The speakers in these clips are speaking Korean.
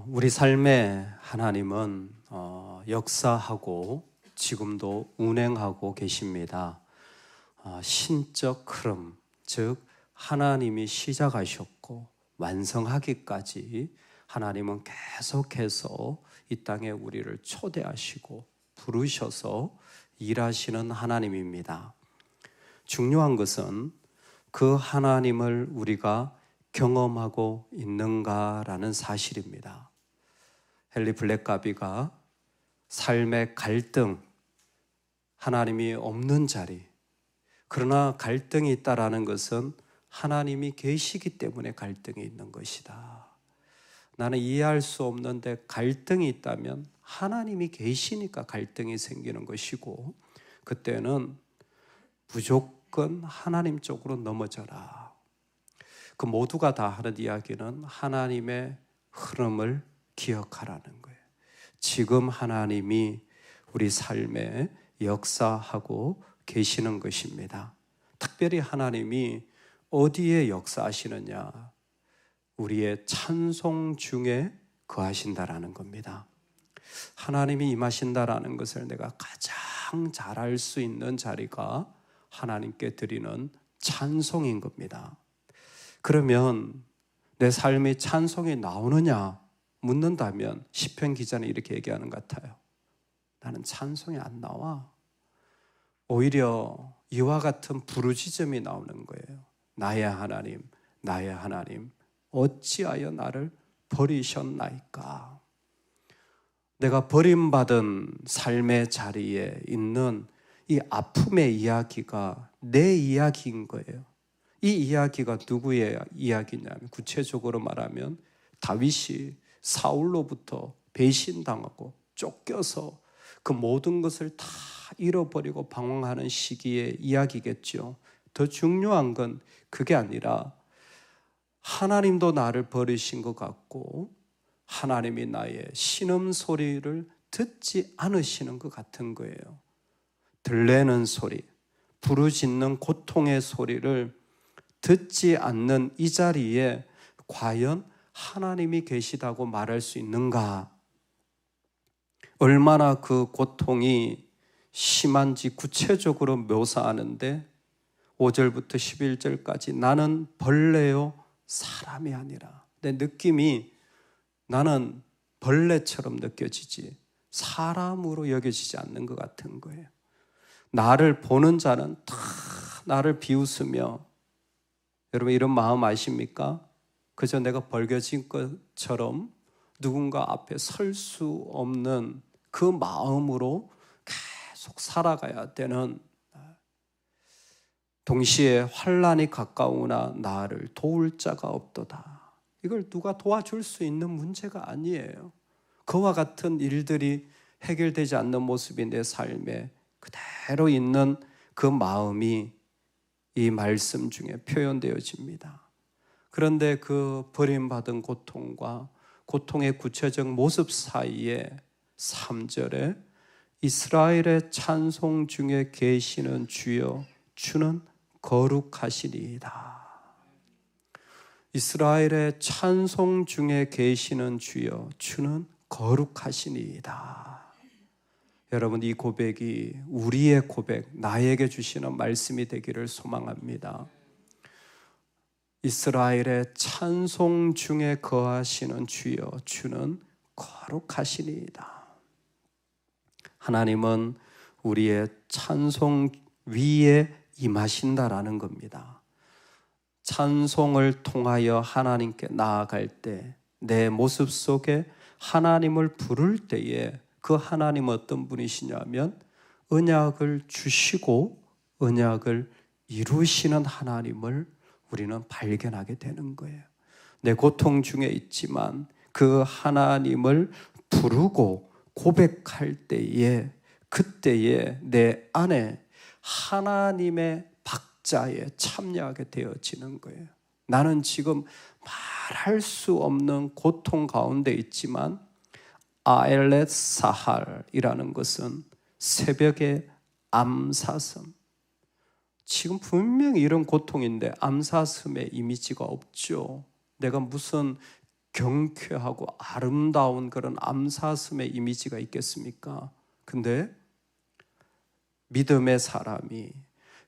우리 삶에 하나님은 역사하고 지금도 운행하고 계십니다. 신적 흐름, 즉 하나님이 시작하셨고 완성하기까지 하나님은 계속해서 이 땅에 우리를 초대하시고 부르셔서 일하시는 하나님입니다. 중요한 것은 그 하나님을 우리가 경험하고 있는가라는 사실입니다. 헨리 블랙가비가 삶의 갈등, 하나님이 없는 자리, 그러나 갈등이 있다라는 것은 하나님이 계시기 때문에 갈등이 있는 것이다. 나는 이해할 수 없는데 갈등이 있다면 하나님이 계시니까 갈등이 생기는 것이고, 그때는 무조건 하나님 쪽으로 넘어져라. 그 모두가 다 하는 이야기는 하나님의 흐름을 기억하라는 거예요. 지금 하나님이 우리 삶에 역사하고 계시는 것입니다. 특별히 하나님이 어디에 역사하시느냐? 우리의 찬송 중에 거하신다라는 겁니다. 하나님이 임하신다라는 것을 내가 가장 잘 알 수 있는 자리가 하나님께 드리는 찬송인 겁니다. 그러면 내 삶이 찬송이 나오느냐 묻는다면 시편 기자는 이렇게 얘기하는 것 같아요. 나는 찬송이 안 나와. 오히려 이와 같은 부르짖음이 나오는 거예요. 나의 하나님, 나의 하나님, 어찌하여 나를 버리셨나이까. 내가 버림받은 삶의 자리에 있는 이 아픔의 이야기가 내 이야기인 거예요. 이 이야기가 누구의 이야기냐면, 구체적으로 말하면 다윗이 사울로부터 배신당하고 쫓겨서 그 모든 것을 다 잃어버리고 방황하는 시기의 이야기겠죠. 더 중요한 건 그게 아니라 하나님도 나를 버리신 것 같고 하나님이 나의 신음소리를 듣지 않으시는 것 같은 거예요. 들레는 소리, 부르짖는 고통의 소리를 듣지 않는 이 자리에 과연 하나님이 계시다고 말할 수 있는가? 얼마나 그 고통이 심한지 구체적으로 묘사하는데 5절부터 11절까지 나는 벌레요 사람이 아니라, 내 느낌이 나는 벌레처럼 느껴지지 사람으로 여겨지지 않는 것 같은 거예요. 나를 보는 자는 다 나를 비웃으며, 여러분 이런 마음 아십니까? 그저 내가 벌겨진 것처럼 누군가 앞에 설 수 없는 그 마음으로 계속 살아가야 되는, 동시에 환난이 가까우나 나를 도울 자가 없도다. 이걸 누가 도와줄 수 있는 문제가 아니에요. 그와 같은 일들이 해결되지 않는 모습이 내 삶에 그대로 있는 그 마음이 이 말씀 중에 표현되어집니다. 그런데 그 버림받은 고통과 고통의 구체적 모습 사이에 3절에 이스라엘의 찬송 중에 계시는 주여 주는 거룩하시니이다. 이스라엘의 찬송 중에 계시는 주여 주는 거룩하시니이다. 여러분 이 고백이 우리의 고백, 나에게 주시는 말씀이 되기를 소망합니다. 이스라엘의 찬송 중에 거하시는 주여 주는 거룩하시니이다. 하나님은 우리의 찬송 위에 임하신다라는 겁니다. 찬송을 통하여 하나님께 나아갈 때, 내 모습 속에 하나님을 부를 때에 그 하나님은 어떤 분이시냐면 언약을 주시고 언약을 이루시는 하나님을 우리는 발견하게 되는 거예요. 내 고통 중에 있지만 그 하나님을 부르고 고백할 때에, 그때에 내 안에 하나님의 박자에 참여하게 되어지는 거예요. 나는 지금 말할 수 없는 고통 가운데 있지만 아엘렛 사할이라는 것은 새벽의 암사슴. 지금 분명히 이런 고통인데 암사슴의 이미지가 없죠. 내가 무슨 경쾌하고 아름다운 그런 암사슴의 이미지가 있겠습니까? 근데 믿음의 사람이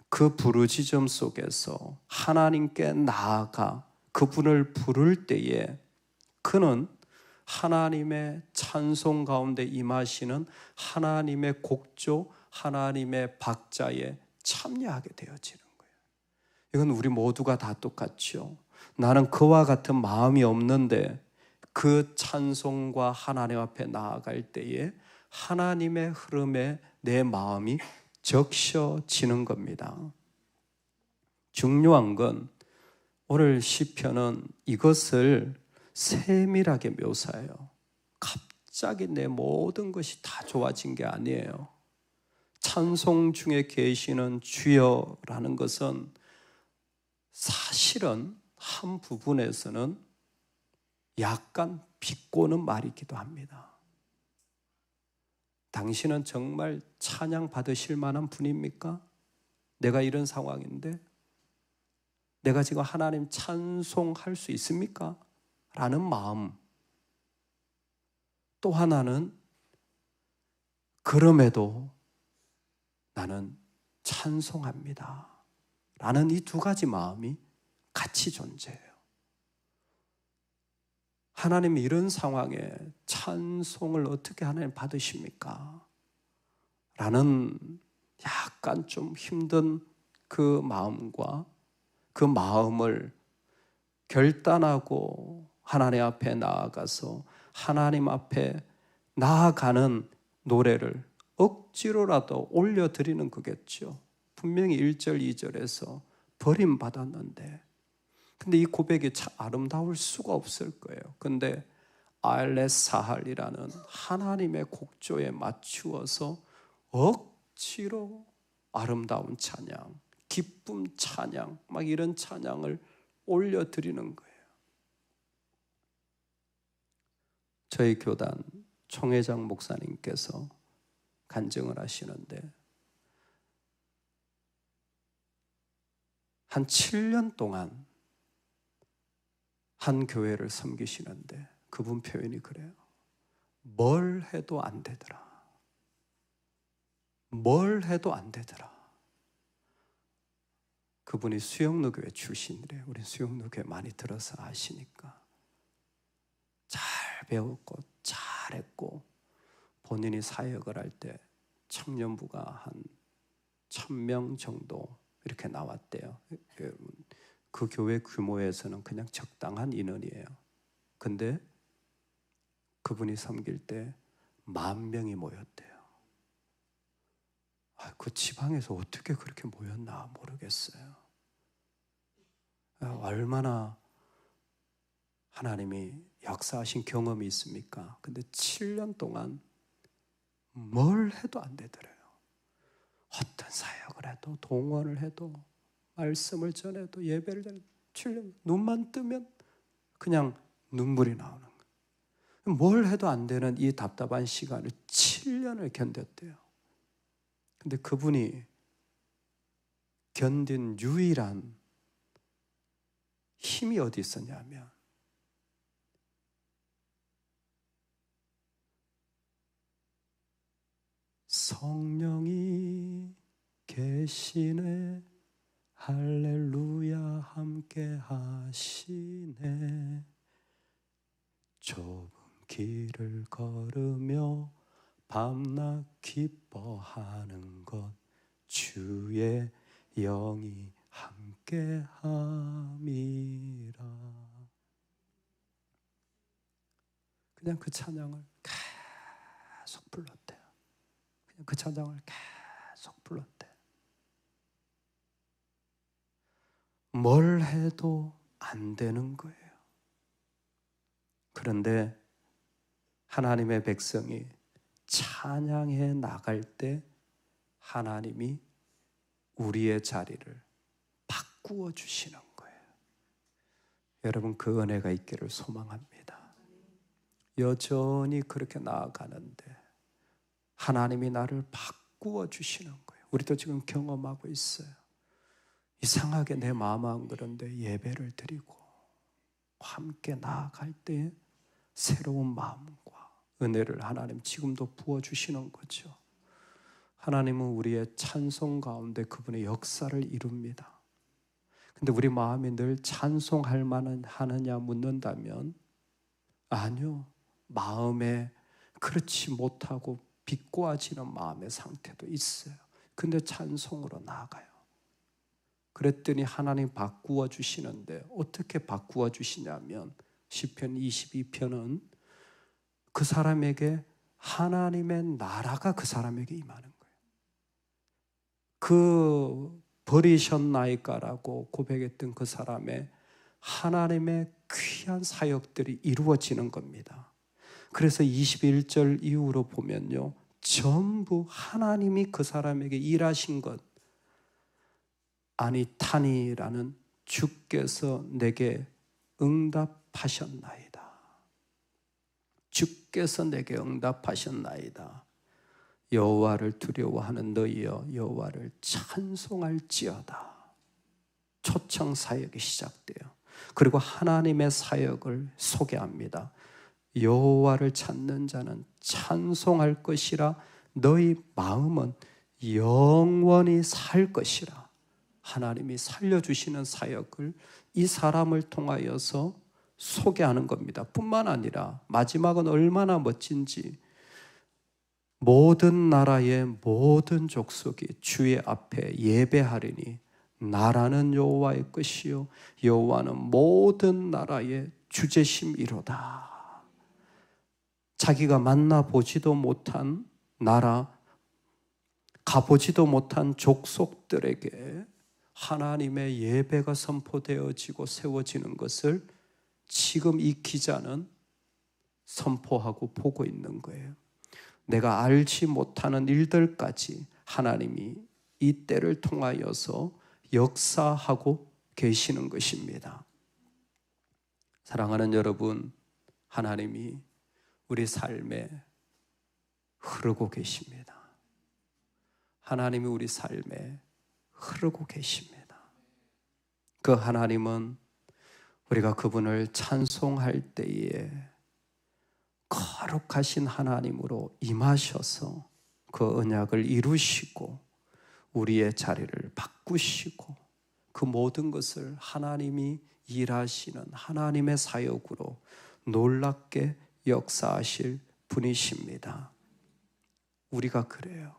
그 부르짖음 속에서 하나님께 나아가 그분을 부를 때에 그는 하나님의 찬송 가운데 임하시는 하나님의 곡조, 하나님의 박자에 참여하게 되어지는 거예요. 이건 우리 모두가 다 똑같죠. 나는 그와 같은 마음이 없는데 그 찬송과 하나님 앞에 나아갈 때에 하나님의 흐름에 내 마음이 적셔지는 겁니다. 중요한 건 오늘 시편은 이것을 세밀하게 묘사해요. 갑자기 내 모든 것이 다 좋아진 게 아니에요. 찬송 중에 계시는 주여라는 것은 사실은 한 부분에서는 약간 비꼬는 말이기도 합니다. 당신은 정말 찬양 받으실 만한 분입니까? 내가 이런 상황인데 내가 지금 하나님 찬송할 수 있습니까? 라는 마음. 또 하나는 그럼에도 나는 찬송합니다 라는 이 두 가지 마음이 같이 존재해요. 하나님이 이런 상황에 찬송을 어떻게 하나님 받으십니까? 라는 약간 좀 힘든 그 마음과 그 마음을 결단하고 하나님 앞에 나아가서 하나님 앞에 나아가는 노래를 억지로라도 올려드리는 거겠죠. 분명히 1절, 2절에서 버림받았는데 근데 이 고백이 참 아름다울 수가 없을 거예요. 근데 알레사할이라는 하나님의 곡조에 맞추어서 억지로 아름다운 찬양, 기쁨 찬양, 막 이런 찬양을 올려드리는 거예요. 저희 교단 총회장 목사님께서 간증을 하시는데 한 7년 동안 한 교회를 섬기시는데 그분 표현이 그래요. 뭘 해도 안 되더라. 뭘 해도 안 되더라. 그분이 수영로교회 출신이래요. 우리 수영로교회 많이 들어서 아시니까. 잘 배웠고 잘했고 본인이 사역을 할 때 청년부가 한 1000명 정도 이렇게 나왔대요. 그 교회 규모에서는 그냥 적당한 인원이에요. 근데 그분이 섬길 때 10,000명이 모였대요. 그 지방에서 어떻게 그렇게 모였나 모르겠어요. 얼마나 하나님이 역사하신 경험이 있습니까? 근데 7년 동안 뭘 해도 안 되더래요. 어떤 사역을 해도 동원을 해도 말씀을 전해도 예배를 전해도 7년 눈만 뜨면 그냥 눈물이 나오는 거예요. 뭘 해도 안 되는 이 답답한 시간을 7년을 견뎠대요. 근데 그분이 견딘 유일한 힘이 어디 있었냐면 성령이 계시네 할렐루야 함께 하시네 좁은 길을 걸으며 밤낮 기뻐하는 것 주의 영이 함께 함이라. 그냥 그 찬양을 계속 불렀대요. 그냥 그 찬양을 계속 불렀대요. 뭘 해도 안 되는 거예요. 그런데 하나님의 백성이 찬양해 나갈 때 하나님이 우리의 자리를 바꾸어 주시는 거예요. 여러분 그 은혜가 있기를 소망합니다. 여전히 그렇게 나아가는데 하나님이 나를 바꾸어 주시는 거예요. 우리도 지금 경험하고 있어요. 이상하게 내 마음 안 그런데 예배를 드리고 함께 나아갈 때 새로운 마음과 은혜를 하나님 지금도 부어주시는 거죠. 하나님은 우리의 찬송 가운데 그분의 역사를 이룹니다. 근데 우리 마음이 늘 찬송할 만은 하느냐 묻는다면 아니요. 마음에 그렇지 못하고 비꼬아지는 마음의 상태도 있어요. 근데 찬송으로 나아가요. 그랬더니 하나님 바꾸어 주시는데 어떻게 바꾸어 주시냐면 시편 22편은 그 사람에게 하나님의 나라가 그 사람에게 임하는 거예요. 그 버리셨나이까라고 고백했던 그 사람의 하나님의 귀한 사역들이 이루어지는 겁니다. 그래서 21절 이후로 보면요, 전부 하나님이 그 사람에게 일하신 것, 아니타니라는 주께서 내게 응답하셨나이다. 주께서 내게 응답하셨나이다. 여호와를 두려워하는 너희여 여호와를 찬송할지어다. 초청 사역이 시작돼요. 그리고 하나님의 사역을 소개합니다. 여호와를 찾는 자는 찬송할 것이라 너희 마음은 영원히 살 것이라. 하나님이 살려주시는 사역을 이 사람을 통하여서 소개하는 겁니다. 뿐만 아니라 마지막은 얼마나 멋진지 모든 나라의 모든 족속이 주의 앞에 예배하리니 나라는 여호와의 것이요 여호와는 모든 나라의 주제심이로다. 자기가 만나보지도 못한 나라, 가보지도 못한 족속들에게 하나님의 예배가 선포되어지고 세워지는 것을 지금 이 기자는 선포하고 보고 있는 거예요. 내가 알지 못하는 일들까지 하나님이 이 때를 통하여서 역사하고 계시는 것입니다. 사랑하는 여러분, 하나님이 우리 삶에 흐르고 계십니다. 하나님이 우리 삶에 흐르고 계십니다. 그 하나님은 우리가 그분을 찬송할 때에 거룩하신 하나님으로 임하셔서 그 언약을 이루시고 우리의 자리를 바꾸시고 그 모든 것을 하나님이 일하시는 하나님의 사역으로 놀랍게 역사하실 분이십니다. 우리가 그래요.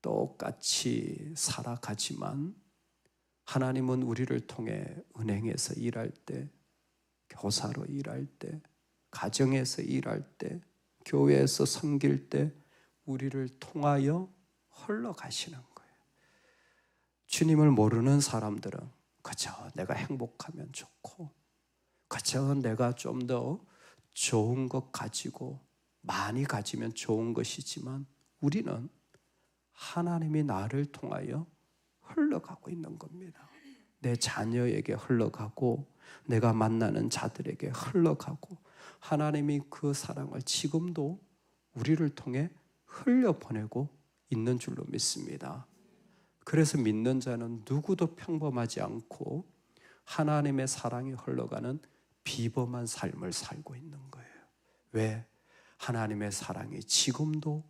똑같이 살아가지만 하나님은 우리를 통해 은행에서 일할 때, 교사로 일할 때, 가정에서 일할 때, 교회에서 섬길 때 우리를 통하여 흘러가시는 거예요. 주님을 모르는 사람들은 그저 내가 행복하면 좋고 그저 내가 좀 더 좋은 것 가지고 많이 가지면 좋은 것이지만 우리는 하나님이 나를 통하여 흘러가고 있는 겁니다. 내 자녀에게 흘러가고 내가 만나는 자들에게 흘러가고 하나님이 그 사랑을 지금도 우리를 통해 흘려보내고 있는 줄로 믿습니다. 그래서 믿는 자는 누구도 평범하지 않고 하나님의 사랑이 흘러가는 비범한 삶을 살고 있는 거예요. 왜? 하나님의 사랑이 지금도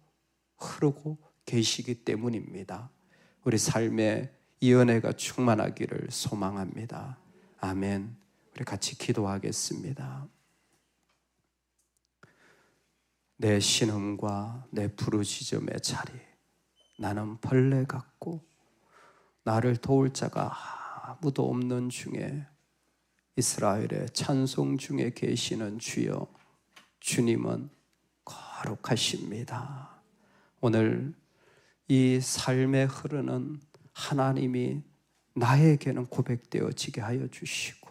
흐르고 계시기 때문입니다. 우리 삶에 이 은혜가 충만하기를 소망합니다. 아멘. 우리 같이 기도하겠습니다. 내 신음과 내 부르짖음의 자리, 나는 벌레 같고 나를 도울 자가 아무도 없는 중에 이스라엘의 찬송 중에 계시는 주여, 주님은 거룩하십니다. 오늘 이 삶에 흐르는 하나님이 나에게는 고백되어지게 하여 주시고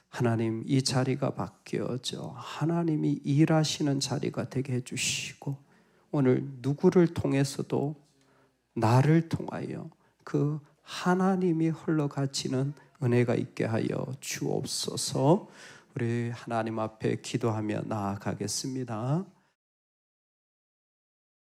하나님 이 자리가 바뀌어져 하나님이 일하시는 자리가 되게 해주시고 오늘 누구를 통해서도 나를 통하여 그 하나님이 흘러가치는 은혜가 있게 하여 주옵소서. 우리 하나님 앞에 기도하며 나아가겠습니다.